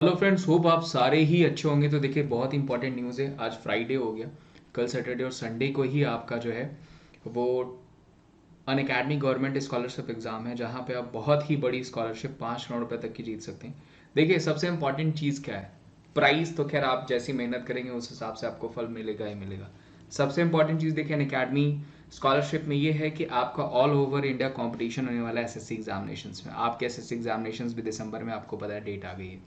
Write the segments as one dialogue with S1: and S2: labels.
S1: Hello friends, hope आप सारे ही अच्छे होंगे। तो देखिए, बहुत इंपॉर्टेंट न्यूज़ है। आज फ्राइडे हो गया। कल सैटरडे और संडे को ही आपका जो है वो अनअकैडमी गवर्नमेंट स्कॉलरशिप एग्ज़ाम है, जहाँ पे आप बहुत ही बड़ी स्कॉलरशिप 5 करोड़ रुपए तक की जीत सकते हैं। देखिए, सबसे इंपॉर्टेंट चीज़ क्या है? प्राइस तो खैर आप जैसी मेहनत करेंगे उस हिसाब से आपको फल मिलेगा ही मिलेगा। सबसे इंपॉर्टेंट चीज़ देखिए अनअकैडमी स्कॉलरशिप में ये है कि आपका ऑल ओवर इंडिया कंपटीशन होने वाला है एसएससी एग्जामिनेशंस में। आपके एसएससी एग्जामिनेशंस भी दिसंबर में, आपको पता है डेट आ गई है।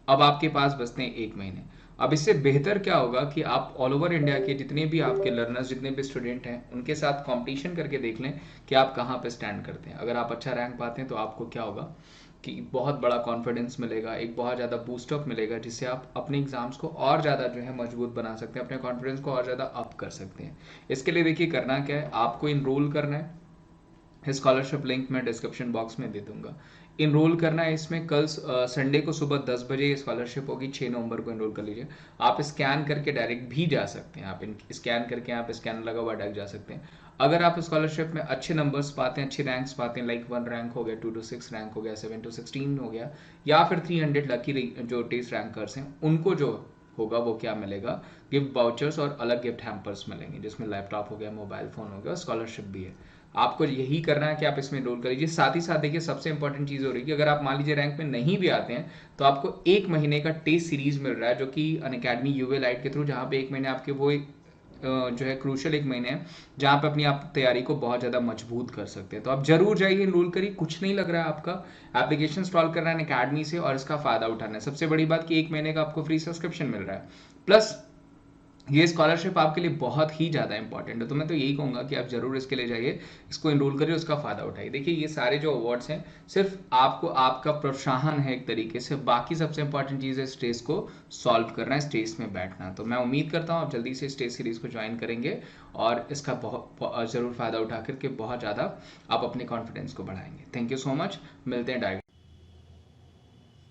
S1: अब आपके पास बचते हैं 1 महीने। अब इससे बेहतर क्या होगा कि आप ऑल ओवर इंडिया के जितने भी आपके लर्नर्स, जितने भी स्टूडेंट हैं, उनके साथ कंपटीशन करके देख लें कि आप कहाँ पे स्टैंड करते हैं। अगर आप अच्छा रैंक पाते हैं तो आपको क्या होगा कि बहुत बड़ा कॉन्फिडेंस मिलेगा, एक बहुत ज़्यादा बूस्टअप मिलेगा, जिससे आप अपने एग्जाम्स को और ज़्यादा जो है मजबूत बना सकते हैं, अपने कॉन्फिडेंस को और ज़्यादा अप कर सकते हैं। इसके लिए देखिए करना क्या है, आपको इनरोल करना है। स्कॉलरशिप लिंक मैं डिस्क्रिप्शन बॉक्स में दे दूंगा। इनरोल करना है इसमें कल संडे को सुबह 10 बजे स्कॉलरशिप होगी। 6 नवंबर को इनरोल कर लीजिए। आप स्कैन करके डायरेक्ट भी जा सकते हैं। आप स्कैन करके यहाँ पे स्कैनर लगा हुआ डायरेक्ट जा सकते हैं। अगर आप स्कॉलरशिप में अच्छे नंबर्स पाते हैं, अच्छे रैंक्स पाते हैं, लाइक 1 रैंक हो गया, 2 to 6 रैंक हो गया, 7 to 16 हो गया, या फिर 300 लकी जो टेस्ट रैंकर्स हैं, उनको जो होगा वो क्या मिलेगा, गिफ्ट वाउचर्स और अलग गिफ्ट हैम्पर्स मिलेंगे, जिसमें लैपटॉप हो गया, मोबाइल फोन हो गया, स्कॉलरशिप भी है। आपको यही करना है कि आप इसमें एनरोल कर लीजिए। साथ ही साथ देखिए, सबसे इंपॉर्टेंट चीज़ हो रही है कि अगर आप मान लीजिए रैंक में नहीं भी आते हैं तो आपको 1 महीने का टेस्ट सीरीज मिल रहा है, जो कि अनअकैडमी यूवे लाइट के थ्रू, जहाँ पे 1 महीने आपके वो एक जो है क्रूशल 1 महीने है, जहाँ पे अपनी आप तैयारी को बहुत ज़्यादा मजबूत कर सकते हैं। तो आप जरूर जाइए, एनरोल करिए। कुछ नहीं लग रहा है आपका, एप्लीकेशन इंस्टॉल करना है अनअकैडमी से और इसका फ़ायदा उठाना है। सबसे बड़ी बात कि 1 महीने का आपको फ्री सब्सक्रिप्शन मिल रहा है, प्लस ये स्कॉलरशिप आपके लिए बहुत ही ज़्यादा इंपॉर्टेंट है। तो मैं तो यही कहूँगा कि आप जरूर इसके लिए जाइए, इसको एनरोल करिए, उसका फ़ायदा उठाइए। देखिए, ये सारे जो अवार्ड्स हैं सिर्फ आपको आपका प्रोत्साहन है एक तरीके से। बाकी सबसे इंपॉर्टेंट चीज़ है स्ट्रेस को सॉल्व करना है, स्ट्रेस में बैठना। तो मैं उम्मीद करता हूँ आप जल्दी से स्ट्रेस सीरीज़ को ज्वाइन करेंगे और इसका बहुत ज़रूर फ़ायदा उठा करके बहुत ज़्यादा आप अपने कॉन्फिडेंस को बढ़ाएंगे। Thank you so much. मिलते हैं डायरेक्ट।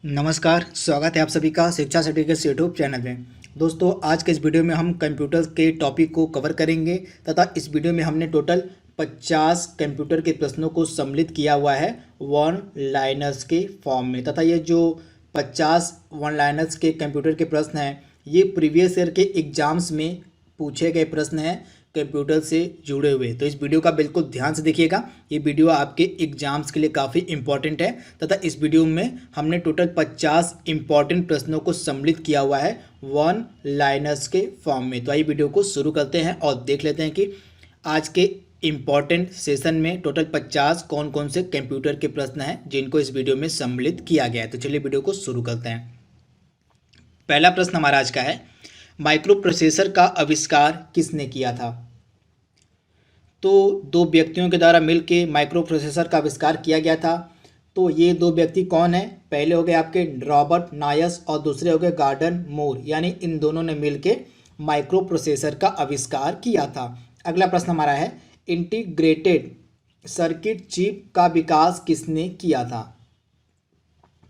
S2: नमस्कार, स्वागत है आप सभी का शिक्षा सर्टिफिकेट यूट्यूब चैनल में। दोस्तों, आज के इस वीडियो में हम कंप्यूटर के टॉपिक को कवर करेंगे तथा इस वीडियो में हमने टोटल 50 कंप्यूटर के प्रश्नों को सम्मिलित किया हुआ है वन लाइनर्स के फॉर्म में। तथा ये जो 50 वन लाइनर्स के कंप्यूटर के प्रश्न हैं, ये प्रीवियस ईयर के एग्जाम्स में पूछे गए प्रश्न हैं कंप्यूटर से जुड़े हुए। तो इस वीडियो का बिल्कुल ध्यान से देखिएगा, ये वीडियो आपके एग्जाम्स के लिए काफ़ी इंपॉर्टेंट है। तथा इस वीडियो में हमने टोटल 50 इंपॉर्टेंट प्रश्नों को सम्मिलित किया हुआ है वन लाइनर्स के फॉर्म में। तो आइए वीडियो को शुरू करते हैं और देख लेते हैं कि आज के इम्पॉर्टेंट सेशन में टोटल 50 कौन कौन से कंप्यूटर के प्रश्न हैं जिनको इस वीडियो में सम्मिलित किया गया है। तो चलिए वीडियो को शुरू करते हैं। पहला प्रश्न हमारा आज का है, माइक्रो प्रोसेसर का आविष्कार किसने किया था? तो दो व्यक्तियों के द्वारा मिलकर माइक्रो प्रोसेसर का आविष्कार किया गया था। तो ये दो व्यक्ति कौन है? पहले हो गए आपके रॉबर्ट नायस और दूसरे हो गए गॉर्डन मूर, यानी इन दोनों ने मिलकर माइक्रो प्रोसेसर का आविष्कार किया था। अगला प्रश्न हमारा है, इंटीग्रेटेड सर्किट चिप का विकास किसने किया था?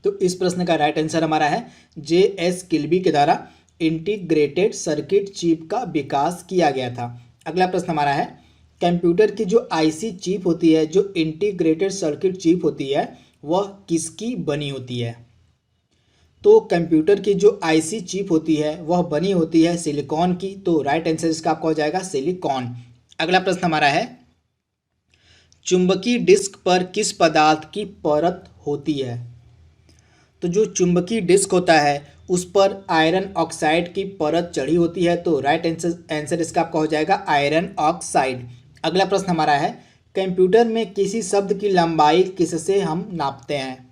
S2: तो इस प्रश्न का राइट आंसर हमारा है जे.एस. किल्बी के द्वारा इंटीग्रेटेड सर्किट चिप का विकास किया गया था। अगला प्रश्न हमारा है, कंप्यूटर की जो आईसी चिप होती है, जो इंटीग्रेटेड सर्किट चिप होती है, वह किसकी बनी होती है? तो कंप्यूटर की जो आईसी चिप होती है वह बनी होती है सिलिकॉन की। तो राइट आंसर इसका आपका हो जाएगा सिलिकॉन। अगला प्रश्न हमारा है, चुंबकीय डिस्क पर किस पदार्थ की परत होती है? तो जो चुंबकीय डिस्क होता है उस पर आयरन ऑक्साइड की परत चढ़ी होती है। तो राइट आंसर इसका आपका हो जाएगा आयरन ऑक्साइड। अगला प्रश्न हमारा है, कंप्यूटर में किसी शब्द की लंबाई किससे हम नापते हैं?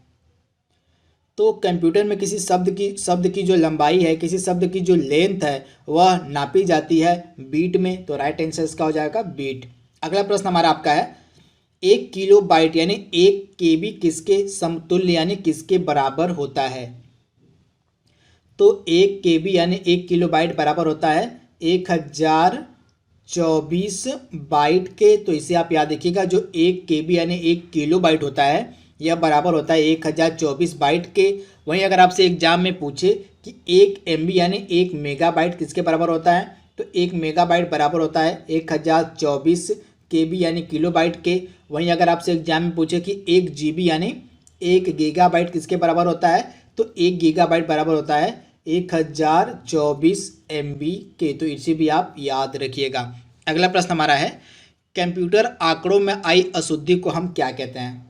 S2: तो कंप्यूटर में किसी शब्द की जो लंबाई है, किसी शब्द की जो लेंथ है, वह नापी जाती है बीट में। तो राइट आंसर इसका हो जाएगा बीट। अगला प्रश्न हमारा आपका है, 1 किलोबाइट यानी 1 KB किसके समतुल्य यानी किसके बराबर होता है? तो 1 KB यानी 1 किलोबाइट बराबर होता है 1024 बाइट के। तो इसे आप याद रखिएगा, जो 1 KB यानी 1 किलोबाइट होता है, यह बराबर होता है 1024 बाइट के। वहीं अगर आपसे एग्जाम में पूछे कि 1 MB यानी 1 मेगाबाइट किसके बराबर होता है, तो 1 मेगाबाइट बराबर होता है 1024 KB यानी किलोबाइट के। वहीं अगर आपसे एग्जाम में पूछे कि 1 GB यानी 1 गीगाबाइट किसके बराबर होता है, तो 1 गीगाबाइट बराबर होता है 1024 MB के। तो इसे भी आप याद रखिएगा। अगला प्रश्न हमारा है, कंप्यूटर आंकड़ों में आई अशुद्धि को हम क्या कहते हैं?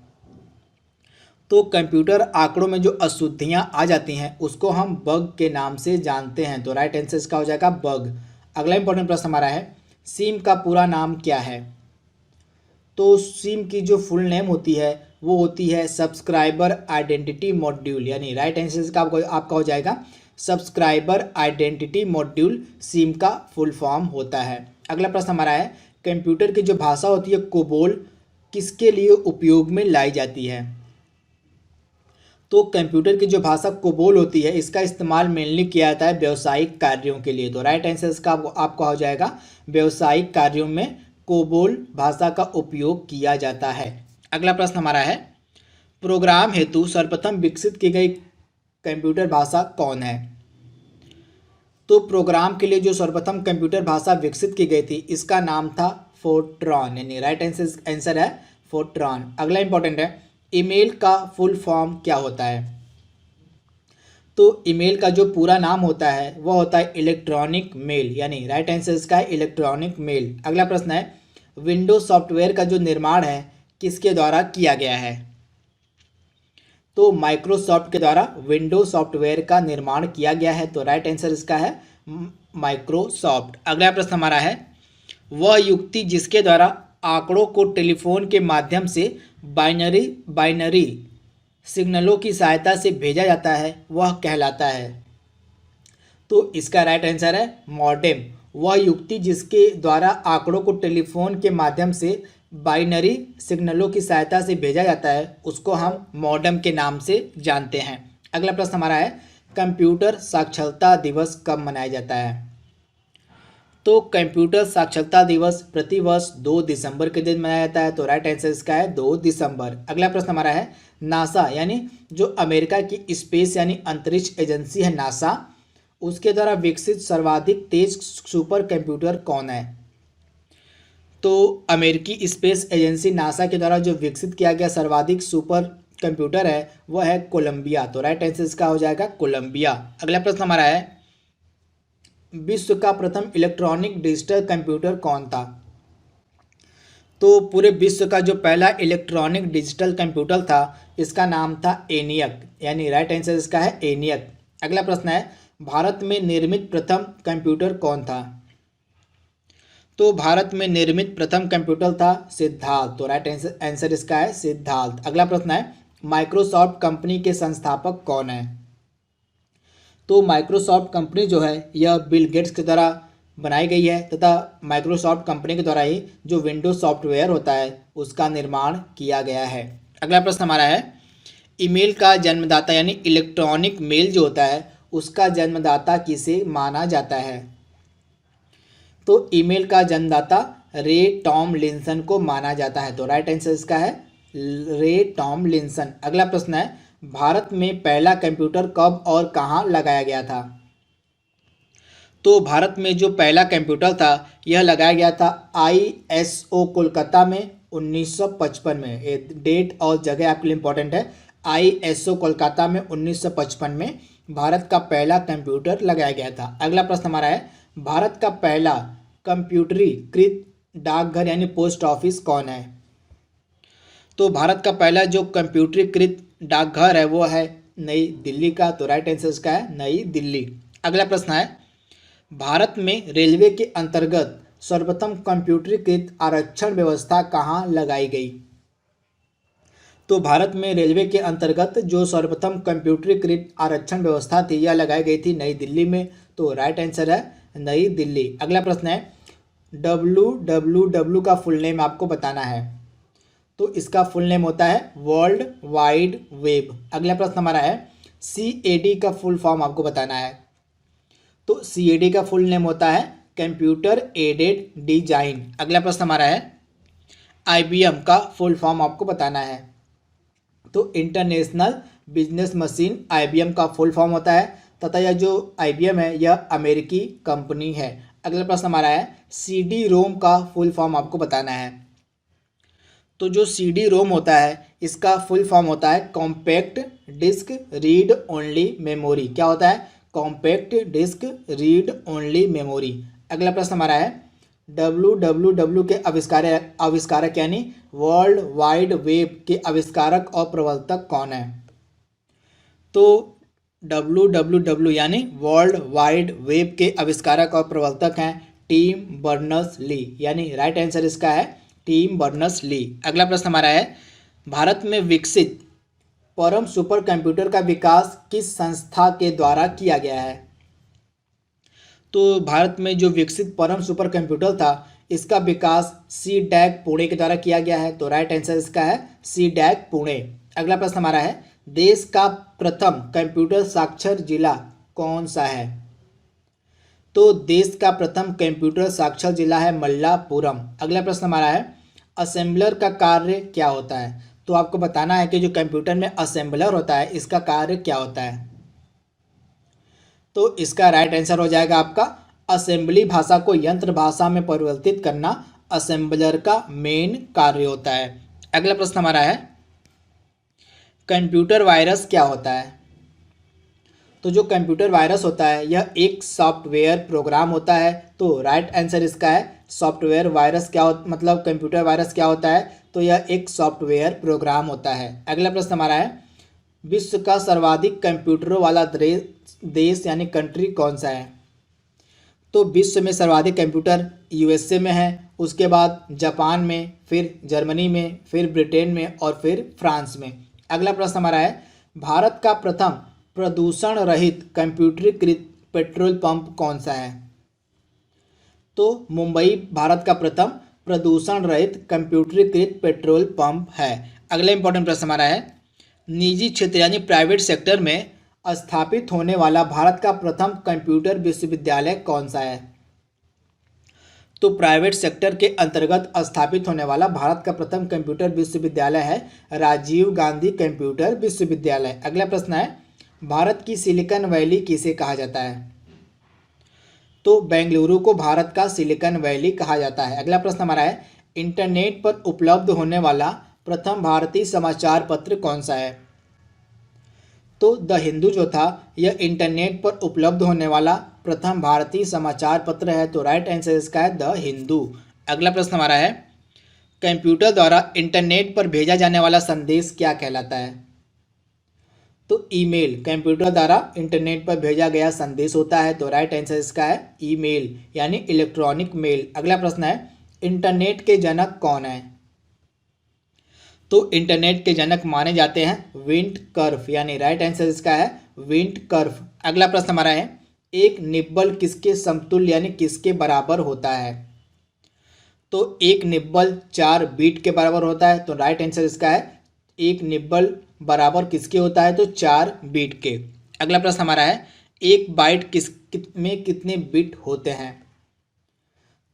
S2: तो कंप्यूटर आंकड़ों में जो अशुद्धियां आ जाती हैं उसको हम बग के नाम से जानते हैं। तो राइट आंसर इसका हो जाएगा बग। अगला इंपॉर्टेंट प्रश्न हमारा है, सिम का पूरा नाम क्या है? तो सिम की जो फुल नेम होती है वो होती है सब्सक्राइबर आइडेंटिटी मॉड्यूल, यानी राइट आंसर इसका आपका हो जाएगा सब्सक्राइबर आइडेंटिटी मॉड्यूल सिम का फुल फॉर्म होता है। अगला प्रश्न हमारा है, कंप्यूटर की जो भाषा होती है कोबोल किसके लिए उपयोग में लाई जाती है? तो कंप्यूटर की जो भाषा कोबोल होती है इसका इस्तेमाल मेनली किया जाता है व्यावसायिक कार्यों के लिए। तो राइट आंसर इसका आपका हो जाएगा व्यावसायिक कार्यों में कोबोल भाषा का उपयोग किया जाता है। अगला प्रश्न हमारा है, प्रोग्राम हेतु सर्वप्रथम विकसित की गई कंप्यूटर भाषा कौन है? तो प्रोग्राम के लिए जो सर्वप्रथम कंप्यूटर भाषा विकसित की गई थी इसका नाम था फोर्ट्रॉन, यानी राइट आंसर है फोर्ट्रॉन। अगला इंपॉर्टेंट है, ईमेल का फुल फॉर्म क्या होता है? तो ईमेल का जो पूरा नाम होता है वह होता है इलेक्ट्रॉनिक मेल, यानी राइट आंसर इसका है इलेक्ट्रॉनिक मेल। अगला प्रश्न है, विंडोज सॉफ्टवेयर का जो निर्माण है किसके द्वारा किया गया है? तो माइक्रोसॉफ्ट के द्वारा विंडोज सॉफ्टवेयर का निर्माण किया गया है। तो राइट आंसर इसका है माइक्रोसॉफ्ट। अगला प्रश्न हमारा है, वह युक्ति जिसके द्वारा आंकड़ों को टेलीफोन के माध्यम से बाइनरी सिग्नलों की सहायता से भेजा जाता है वह कहलाता है? तो इसका राइट आंसर है मॉडेम। वह युक्ति जिसके द्वारा आंकड़ों को टेलीफोन के माध्यम से बाइनरी सिग्नलों की सहायता से भेजा जाता है उसको हम मॉडेम के नाम से जानते हैं। अगला प्रश्न हमारा है, कंप्यूटर साक्षरता दिवस कब मनाया जाता है? तो कंप्यूटर साक्षरता दिवस प्रतिवर्ष 2 दिसंबर के दिन मनाया जाता है। तो राइट आंसर इसका है 2 दिसंबर। अगला प्रश्न हमारा है, नासा यानी जो अमेरिका की स्पेस यानी अंतरिक्ष एजेंसी है नासा, उसके द्वारा विकसित सर्वाधिक तेज सुपर कंप्यूटर कौन है? तो अमेरिकी स्पेस एजेंसी नासा के द्वारा जो विकसित किया गया सर्वाधिक सुपर कंप्यूटर है वह है कोलंबिया। तो राइट आंसर इसका हो जाएगा कोलंबिया। अगला प्रश्न हमारा है, विश्व का प्रथम इलेक्ट्रॉनिक डिजिटल कंप्यूटर कौन था? तो पूरे विश्व का जो पहला इलेक्ट्रॉनिक डिजिटल कंप्यूटर था इसका नाम था एनियक, यानी राइट आंसर इसका है एनियक। अगला प्रश्न है, भारत में निर्मित प्रथम कंप्यूटर कौन था? तो भारत में निर्मित प्रथम कंप्यूटर था सिद्धार्थ। तो राइट आंसर इसका है सिद्धार्थ। अगला प्रश्न है, माइक्रोसॉफ्ट कंपनी के संस्थापक कौन है? तो माइक्रोसॉफ्ट कंपनी जो है यह बिल गेट्स के द्वारा बनाई गई है तथा माइक्रोसॉफ्ट कंपनी के द्वारा ही जो विंडोज सॉफ्टवेयर होता है उसका निर्माण किया गया है। अगला प्रश्न हमारा है, ईमेल का जन्मदाता यानी इलेक्ट्रॉनिक मेल जो होता है उसका जन्मदाता किसे माना जाता है? तो ईमेल का जन्मदाता रे टॉमलिंसन को माना जाता है। तो राइट आंसर इसका है रे टॉमलिंसन। अगला प्रश्न है, भारत में पहला कंप्यूटर कब और कहाँ लगाया गया था? तो भारत में जो पहला कंप्यूटर था यह लगाया गया था ISO कोलकाता में 1955 में। ये डेट और जगह आपके लिए इंपॉर्टेंट है। ISO कोलकाता में 1955 में भारत का पहला कंप्यूटर लगाया गया था। अगला प्रश्न हमारा है, भारत का पहला कंप्यूटरीकृत डाकघर यानी पोस्ट ऑफिस कौन है? तो भारत का पहला जो कंप्यूटरीकृत डाकघर है वो है नई दिल्ली का। तो राइट आंसर इसका है नई दिल्ली। अगला प्रश्न है, भारत में रेलवे के अंतर्गत सर्वप्रथम कंप्यूटरीकृत आरक्षण व्यवस्था कहाँ लगाई गई? तो भारत में रेलवे के अंतर्गत जो सर्वप्रथम कंप्यूटरीकृत आरक्षण व्यवस्था थी यह लगाई गई थी नई दिल्ली में। तो राइट आंसर है नई दिल्ली। अगला प्रश्न है, WWW का फुल नेम आपको बताना है। तो इसका फुल नेम होता है वर्ल्ड वाइड वेब। अगला प्रश्न हमारा है, CAD का फुल फॉर्म आपको बताना है। तो CAD का फुल नेम होता है कंप्यूटर एडेड डिजाइन। अगला प्रश्न हमारा है, IBM का फुल फॉर्म आपको बताना है। तो इंटरनेशनल बिजनेस मशीन IBM का फुल फॉर्म होता है तथा यह जो IBM है यह अमेरिकी कंपनी है। अगला प्रश्न हमारा है, CD-ROM का फुल फॉर्म आपको बताना है। तो जो CD रोम होता है इसका फुल फॉर्म होता है compact disc read only memory. क्या होता है? Compact disc read only memory. अगला प्रश्न हमारा है WWW के आविष्कारक यानी वर्ल्ड वाइड वेब के आविष्कारक और प्रवर्तक कौन है? तो WWW यानी वर्ल्ड वाइड वेब के आविष्कारक और प्रवर्तक हैं टिम बर्नर्स ली, यानी राइट आंसर इसका है टिम बर्नर्स ली। अगला प्रश्न हमारा है भारत में विकसित परम सुपर कंप्यूटर का विकास किस संस्था के द्वारा किया गया है? तो भारत में जो विकसित परम सुपर कंप्यूटर था इसका विकास CDAC पुणे के द्वारा किया गया है। तो राइट आंसर इसका है CDAC पुणे। अगला प्रश्न हमारा है देश का प्रथम कंप्यूटर साक्षर जिला कौन सा है? तो देश का प्रथम कंप्यूटर साक्षर जिला है मल्लापुरम। अगला प्रश्न हमारा है असेंबलर का कार्य क्या होता है? तो आपको बताना है कि जो कंप्यूटर में असेंबलर होता है इसका कार्य क्या होता है। तो इसका राइट आंसर हो जाएगा आपका असेंबली भाषा को यंत्र भाषा में परिवर्तित करना असेंबलर का मेन कार्य होता है। अगला प्रश्न हमारा है कंप्यूटर वायरस क्या होता है? तो जो कंप्यूटर वायरस होता है यह एक सॉफ्टवेयर प्रोग्राम होता है। तो राइट आंसर इसका है सॉफ्टवेयर वायरस मतलब कंप्यूटर वायरस क्या होता है? तो यह एक सॉफ्टवेयर प्रोग्राम होता है। अगला प्रश्न हमारा है विश्व का सर्वाधिक कंप्यूटरों वाला देश यानी कंट्री कौन सा है? तो विश्व में सर्वाधिक कंप्यूटर USA में है, उसके बाद जापान में, फिर जर्मनी में, फिर ब्रिटेन में और फिर फ्रांस में। अगला प्रश्न हमारा है भारत का प्रथम प्रदूषण रहित कंप्यूटरीकृत पेट्रोल पंप कौन सा है? तो मुंबई भारत का प्रथम प्रदूषण रहित कंप्यूटरीकृत पेट्रोल पंप है। अगला इंपॉर्टेंट प्रश्न हमारा है निजी क्षेत्र यानी प्राइवेट सेक्टर में स्थापित होने वाला भारत का प्रथम कंप्यूटर विश्वविद्यालय कौन सा है? तो प्राइवेट सेक्टर के अंतर्गत स्थापित होने वाला भारत का प्रथम कंप्यूटर विश्वविद्यालय है राजीव गांधी कंप्यूटर विश्वविद्यालय। अगला प्रश्न है भारत की सिलिकॉन वैली किसे कहा जाता है? तो बेंगलुरु को भारत का सिलिकॉन वैली कहा जाता है। अगला प्रश्न हमारा है इंटरनेट पर उपलब्ध होने वाला प्रथम भारतीय समाचार पत्र कौन सा है? तो द हिंदू जो था यह इंटरनेट पर उपलब्ध होने वाला प्रथम भारतीय समाचार पत्र है। तो राइट आंसर इसका है द हिंदू। अगला प्रश्न हमारा है कंप्यूटर द्वारा इंटरनेट पर भेजा जाने वाला संदेश क्या कहलाता है? तो ईमेल कंप्यूटर द्वारा इंटरनेट पर भेजा गया संदेश होता है। तो राइट आंसर इसका है ईमेल यानी इलेक्ट्रॉनिक मेल। अगला प्रश्न है इंटरनेट के जनक कौन है? तो इंटरनेट के जनक माने जाते हैं विंट कर्फ, यानी राइट आंसर इसका है विंट कर्फ। अगला प्रश्न हमारा है एक निब्बल किसके समतुल्य यानी किसके बराबर होता है? तो एक निब्बल 4 बीट के बराबर होता है। तो राइट आंसर इसका है एक निब्बल बराबर किसके होता है? तो 4 बीट के। अगला प्रश्न हमारा है एक बाइट में कितने बिट होते हैं?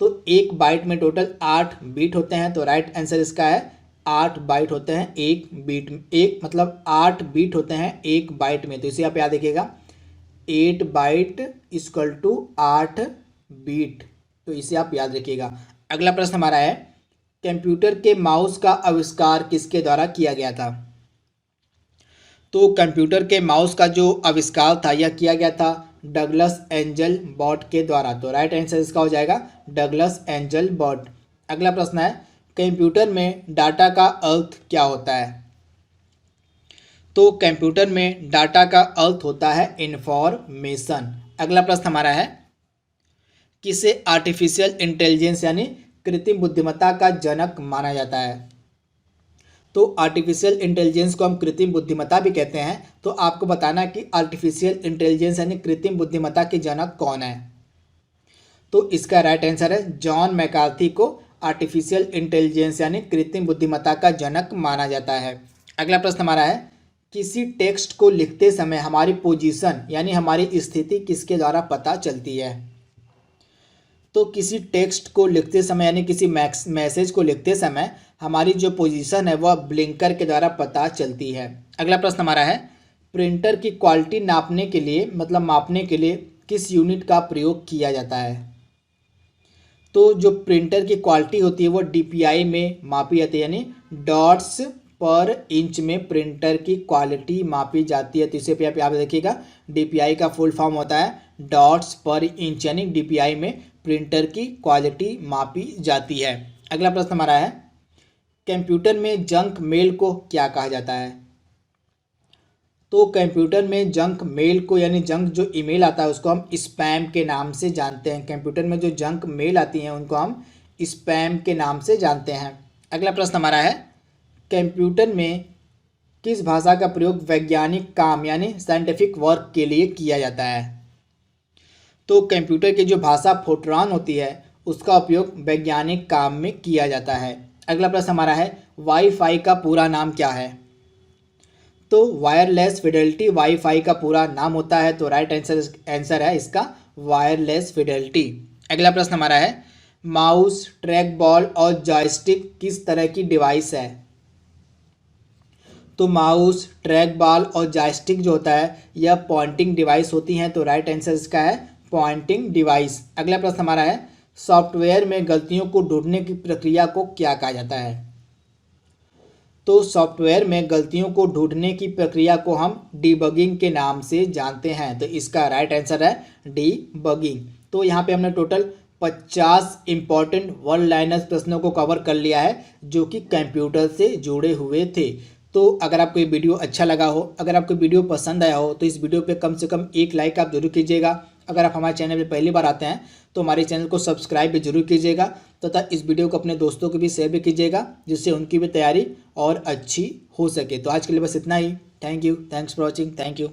S2: तो एक बाइट में टोटल 8 बीट होते हैं। तो राइट आंसर इसका है 8 बाइट होते हैं एक बीट में, एक मतलब 8 बीट होते हैं एक बाइट में। तो इसे आप याद रखिएगा 8 बाइट इक्वल टू 8 बीट। तो इसे आप याद रखिएगा। अगला प्रश्न हमारा है कंप्यूटर के माउस का आविष्कार किसके द्वारा किया गया था? तो कंप्यूटर के माउस का जो आविष्कार था यह किया गया था डगलस एंजल बॉट के द्वारा। तो राइट आंसर इसका हो जाएगा डगलस एंजल बॉट। अगला प्रश्न है कंप्यूटर में डाटा का अर्थ क्या होता है? तो कंप्यूटर में डाटा का अर्थ होता है इंफॉर्मेशन। अगला प्रश्न हमारा है किसे आर्टिफिशियल इंटेलिजेंस यानी कृत्रिम बुद्धिमत्ता का जनक माना जाता है? तो आर्टिफिशियल इंटेलिजेंस को हम कृत्रिम बुद्धिमत्ता भी कहते हैं। तो आपको बताना कि आर्टिफिशियल इंटेलिजेंस यानी कृत्रिम बुद्धिमत्ता के जनक कौन है? तो इसका राइट आंसर है जॉन मैकार्थी को आर्टिफिशियल इंटेलिजेंस यानी कृत्रिम बुद्धिमत्ता का जनक माना जाता है। अगला प्रश्न हमारा है किसी टेक्स्ट को लिखते समय हमारी पोजीशन यानी हमारी स्थिति किसके द्वारा पता चलती है? तो किसी टेक्स्ट को लिखते समय यानी किसी मैसेज को लिखते समय हमारी जो पोजीशन है वह ब्लिंकर के द्वारा पता चलती है। अगला प्रश्न हमारा है प्रिंटर की क्वालिटी नापने के लिए मतलब मापने के लिए किस यूनिट का प्रयोग किया जाता है? तो जो प्रिंटर की क्वालिटी होती है वो DPI में मापी जाती है, यानी डॉट्स पर इंच में प्रिंटर की क्वालिटी मापी जाती है। तो इसे पे आप यहाँ पे देखिएगा, DPI का फुल फॉर्म होता है डॉट्स पर इंच, यानी DPI में प्रिंटर की क्वालिटी मापी जाती है। अगला प्रश्न हमारा है, कंप्यूटर में जंक मेल को क्या कहा जाता है? तो कंप्यूटर में जंक मेल को, यानी जंक जो ईमेल आता है उसको हम स्पैम के नाम से जानते हैं। कंप्यूटर में जो जंक मेल आती हैं उनको हम स्पैम के नाम से जानते हैं। अगला प्रश्न हमारा है, कंप्यूटर में किस भाषा का प्रयोग वैज्ञानिक काम यानी साइंटिफिक वर्क के लिए किया जाता है? तो कंप्यूटर की जो भाषा फोर्ट्रान होती है उसका उपयोग वैज्ञानिक काम में किया जाता है। अगला प्रश्न हमारा है, वाईफाई का पूरा नाम क्या है? तो वायरलेस फिडेलिटी वाईफाई का पूरा नाम होता है। तो राइट आंसर है इसका वायरलेस फिडेलिटी। अगला प्रश्न हमारा है, माउस, ट्रैक बॉल और जॉयस्टिक किस तरह की डिवाइस है? तो माउस, ट्रैक बॉल और जॉयस्टिक जो होता है यह पॉइंटिंग डिवाइस होती हैं। तो राइट आंसर इसका है पॉइंटिंग डिवाइस। अगला प्रश्न हमारा है, सॉफ्टवेयर में गलतियों को ढूंढने की प्रक्रिया को क्या कहा जाता है? तो सॉफ्टवेयर में गलतियों को ढूंढने की प्रक्रिया को हम डीबगिंग के नाम से जानते हैं। तो इसका राइट आंसर है डीबगिंग। तो यहाँ पे हमने टोटल 50 इंपॉर्टेंट वन लाइनर्स प्रश्नों को कवर कर लिया है जो कि कंप्यूटर से जुड़े हुए थे। तो अगर आपको ये वीडियो अच्छा लगा हो, अगर आपको वीडियो पसंद आया हो तो इस वीडियो पे कम से कम एक लाइक आप जरूर कीजिएगा। अगर आप हमारे चैनल पे पहली बार आते हैं तो हमारे चैनल को सब्सक्राइब भी जरूर कीजिएगा तथा इस वीडियो को अपने दोस्तों को भी शेयर भी कीजिएगा जिससे उनकी भी तैयारी और अच्छी हो सके। तो आज के लिए बस इतना ही। Thank you, thanks for watching, thank you.